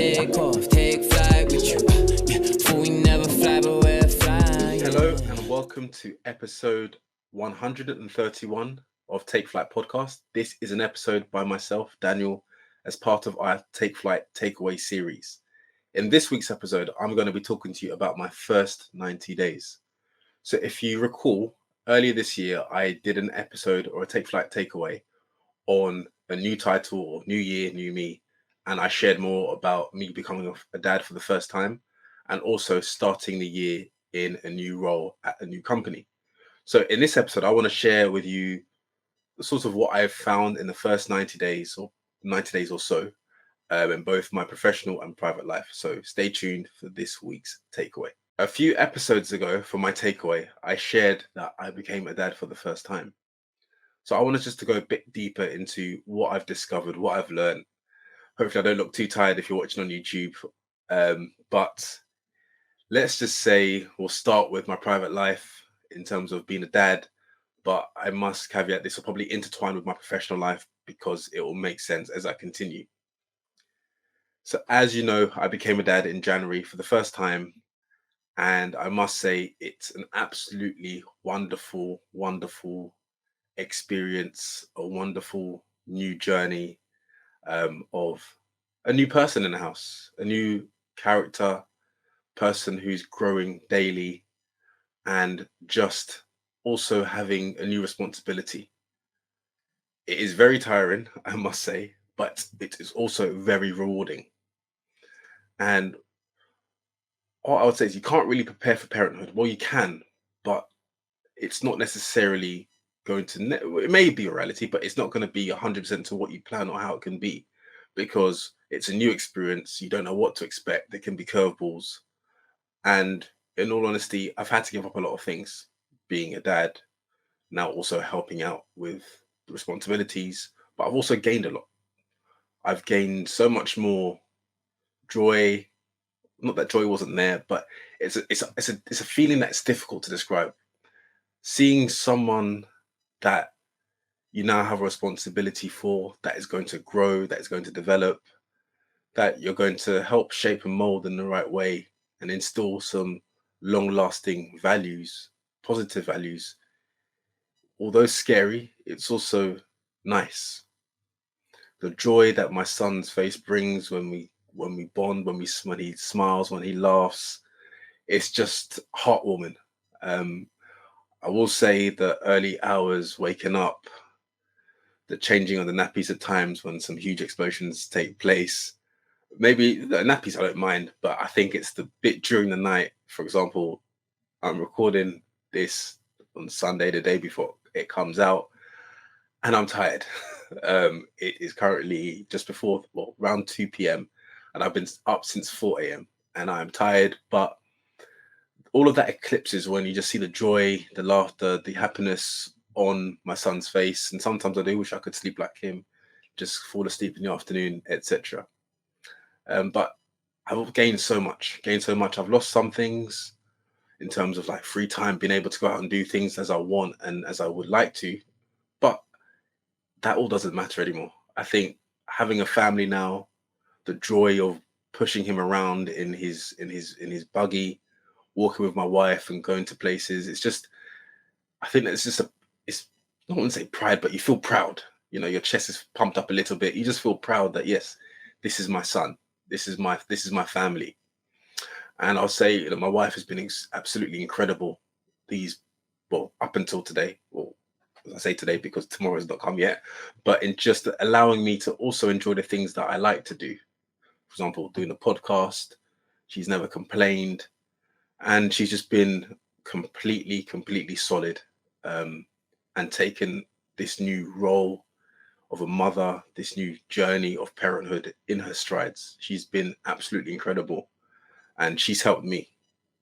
take off, take flight with you. For we never fly, but we're flying. Hello and welcome to episode 131 of Take Flight podcast. This is an episode by myself, Daniel, as part of our Take Flight Takeaway series. In this week's episode, I'm going to be talking to you about my first 90 days. So if you recall, earlier this year, I did an episode or a Take Flight Takeaway on a new title or New Year, New Me. And I shared more about me becoming a dad for the first time and also starting the year in a new role at a new company. So in this episode, I want to share with you sort of what I've found in the first 90 days or so in both my professional and private life. So stay tuned for this week's takeaway. A few episodes ago for my takeaway, I shared that I became a dad for the first time. So I wanted just to go a bit deeper into what I've discovered, what I've learned. Hopefully I don't look too tired if you're watching on YouTube. But let's just say we'll start with my private life in terms of being a dad. But I must caveat this will probably intertwine with my professional life because it will make sense as I continue. So as you know, I became a dad in January for the first time. And I must say it's an absolutely wonderful, wonderful experience, a wonderful new journey of a new person in the house, a new character, person who's growing daily, and just also having a new responsibility. It is very tiring, I must say, but it is also very rewarding. And what I would say is you can't really prepare for parenthood. Well, you can, but it's not necessarily going to, it may be a reality, but it's not going to be 100% to what you plan or how it can be because it's a new experience. You don't know what to expect. There can be curveballs. And in all honesty, I've had to give up a lot of things being a dad, now also helping out with responsibilities, but I've also gained a lot. I've gained so much more joy. Not that joy wasn't there, but it's a feeling that's difficult to describe. Seeing someone that you now have a responsibility for, that is going to grow, that is going to develop, that you're going to help shape and mold in the right way and instill some long-lasting values, positive values. Although scary, it's also nice. The joy that my son's face brings when we bond, when he smiles, when he laughs, it's just heartwarming. I will say the early hours waking up, the changing of the nappies at times when some huge explosions take place. Maybe the nappies I don't mind, but I think it's the bit during the night. For example, I'm recording this on Sunday, the day before it comes out, and I'm tired. It is currently just before, well, around 2 p.m. and I've been up since 4 a.m. and I'm tired, but all of that eclipses when you just see the joy, the laughter, the happiness on my son's face. And sometimes I do wish I could sleep like him, just fall asleep in the afternoon, etc. But I've gained so much. I've lost some things in terms of like free time, being able to go out and do things as I want and as I would like to. But that all doesn't matter anymore. I think having a family now, the joy of pushing him around in his buggy, walking with my wife and going to places. It's just, I think that it's I don't want to say pride, but you feel proud. You know, your chest is pumped up a little bit. You just feel proud that yes, this is my son. This is my family. And I'll say that my wife has been absolutely incredible. Up until today, well, I say today because tomorrow's not come yet, but in just allowing me to also enjoy the things that I like to do. For example, doing a podcast. She's never complained. And she's just been completely solid and taken this new role of a mother, this new journey of parenthood in her strides. She's been absolutely incredible. And she's helped me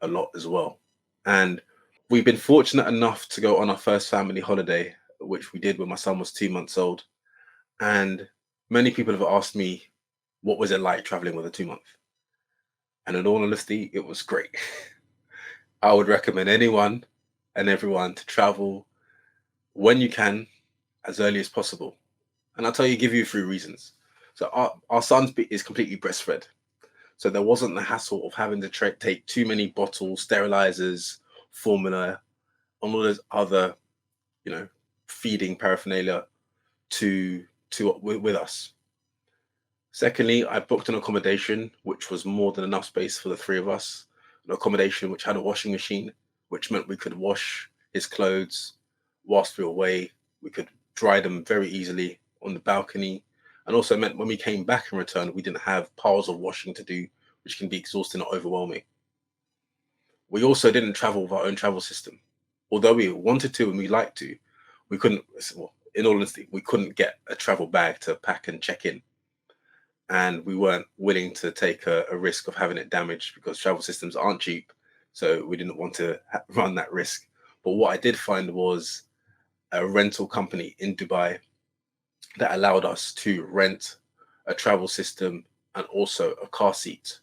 a lot as well. And we've been fortunate enough to go on our first family holiday, which we did when my son was 2 months old. And many people have asked me, what was it like traveling with a 2 month? And in all honesty, it was great. I would recommend anyone and everyone to travel when you can, as early as possible. And I'll give you 3 reasons. So our son is completely breastfed. So there wasn't the hassle of having to take too many bottles, sterilizers, formula, and all those other, you know, feeding paraphernalia to with us. Secondly, I booked an accommodation which was more than enough space for the three of us. An accommodation which had a washing machine, which meant we could wash his clothes whilst we were away. We could dry them very easily on the balcony, and also meant when we came back in return, we didn't have piles of washing to do, which can be exhausting and overwhelming. We also didn't travel with our own travel system. Although we wanted to and we liked to, we couldn't, well, in all honesty, we couldn't get a travel bag to pack and check in. And we weren't willing to take a risk of having it damaged because travel systems aren't cheap. So we didn't want to run that risk. But what I did find was a rental company in Dubai that allowed us to rent a travel system and also a car seat,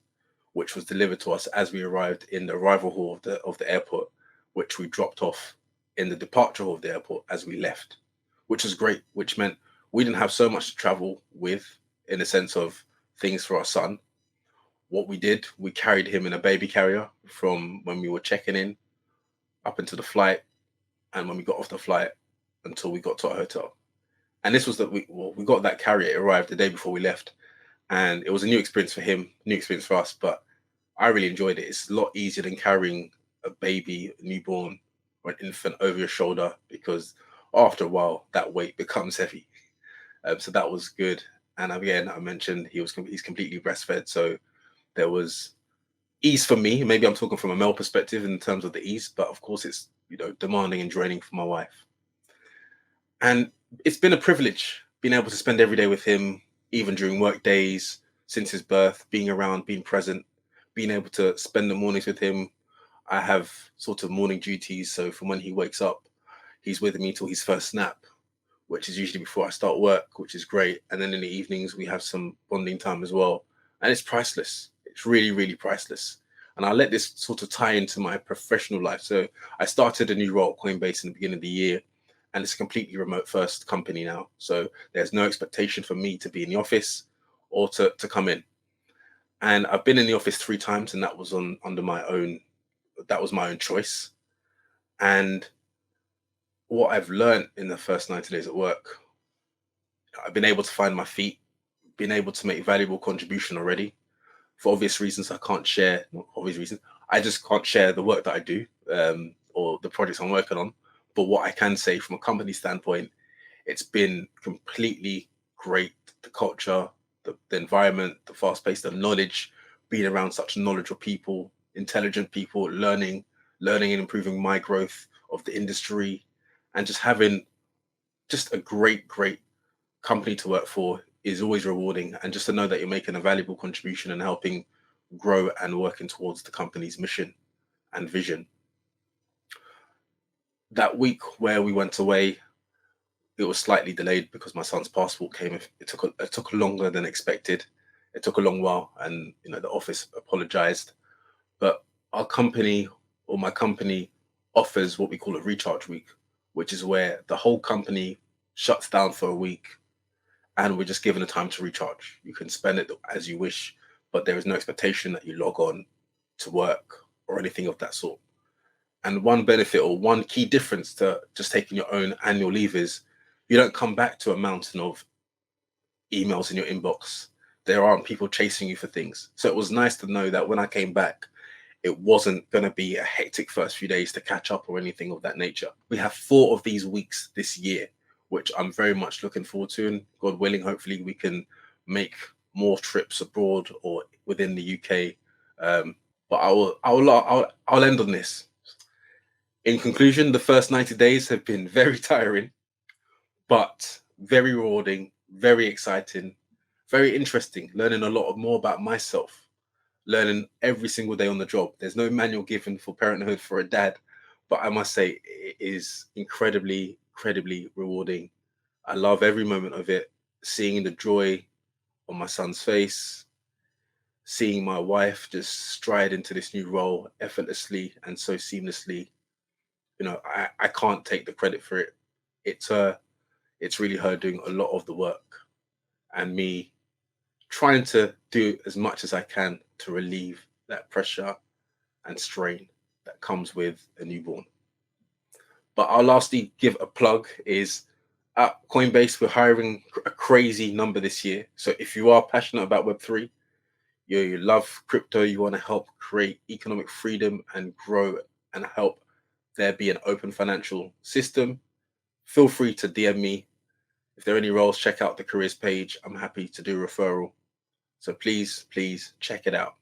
which was delivered to us as we arrived in the arrival hall of the airport, which we dropped off in the departure hall of the airport as we left, which was great, which meant we didn't have so much to travel with in the sense of things for our son. What we did, we carried him in a baby carrier from when we were checking in up into the flight, and when we got off the flight until we got to our hotel. And this was that we got that carrier. It arrived the day before we left, and it was a new experience for him, new experience for us. But I really enjoyed it. It's a lot easier than carrying a baby, a newborn, or an infant over your shoulder because after a while that weight becomes heavy. So that was good. And again, I mentioned he's completely breastfed, so there was ease for me. Maybe I'm talking from a male perspective in terms of the ease, but of course it's demanding and draining for my wife. And it's been a privilege being able to spend every day with him, even during work days, since his birth, being around, being present, being able to spend the mornings with him. I have sort of morning duties. So from when he wakes up, he's with me till his first nap, which is usually before I start work, which is great. And then in the evenings, we have some bonding time as well. And it's priceless. It's really, really priceless. And I'll let this sort of tie into my professional life. So I started a new role at Coinbase in the beginning of the year, and it's a completely remote first company now. So there's no expectation for me to be in the office or to come in. And I've been in the office 3 times, and that was that was my own choice. And what I've learned in the first 90 days at work, I've been able to find my feet, been able to make valuable contribution already. For obvious reasons, I can't share, not obvious reasons, I just can't share the work that I do or the projects I'm working on. But what I can say from a company standpoint, it's been completely great. The culture, the environment, the fast pace, the knowledge, being around such knowledgeable people, intelligent people, learning and improving my growth of the industry, and just having just a great company to work for is always rewarding. And just to know that you're making a valuable contribution and helping grow and working towards the company's mission and vision. That week where we went away, it was slightly delayed because my son's passport came. It took longer than expected. It took a long while, and the office apologized. But our company, or my company, offers what we call a recharge week, which is where the whole company shuts down for a week, and we're just given the time to recharge. You can spend it as you wish, but there is no expectation that you log on to work or anything of that sort. And one benefit or one key difference to just taking your own annual leave is you don't come back to a mountain of emails in your inbox. There aren't people chasing you for things. So it was nice to know that when I came back, it wasn't going to be a hectic first few days to catch up or anything of that nature. We have 4 of these weeks this year, which I'm very much looking forward to. And God willing, hopefully we can make more trips abroad or within the UK. But I'll end on this. In conclusion, the first 90 days have been very tiring, but very rewarding, very exciting, very interesting, learning a lot more about myself, learning every single day on the job. There's no manual given for parenthood for a dad, but I must say it is incredibly, incredibly rewarding. I love every moment of it, seeing the joy on my son's face, seeing my wife just stride into this new role effortlessly and so seamlessly. I can't take the credit for it. It's really her doing a lot of the work and me trying to do as much as I can to relieve that pressure and strain that comes with a newborn. But I'll lastly give a plug is at Coinbase, we're hiring a crazy number this year. So if you are passionate about Web3, you love crypto, you want to help create economic freedom and grow and help there be an open financial system, feel free to DM me. If there are any roles, check out the careers page. I'm happy to do a referral. So please check it out.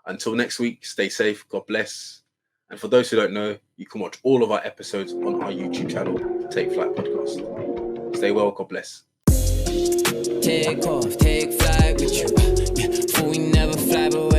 Until next week, stay safe. God bless. And for those who don't know, you can watch all of our episodes on our YouTube channel, the Take Flight Podcast. Stay well. God bless. Take off, take flight with you. Yeah, for we never fly, but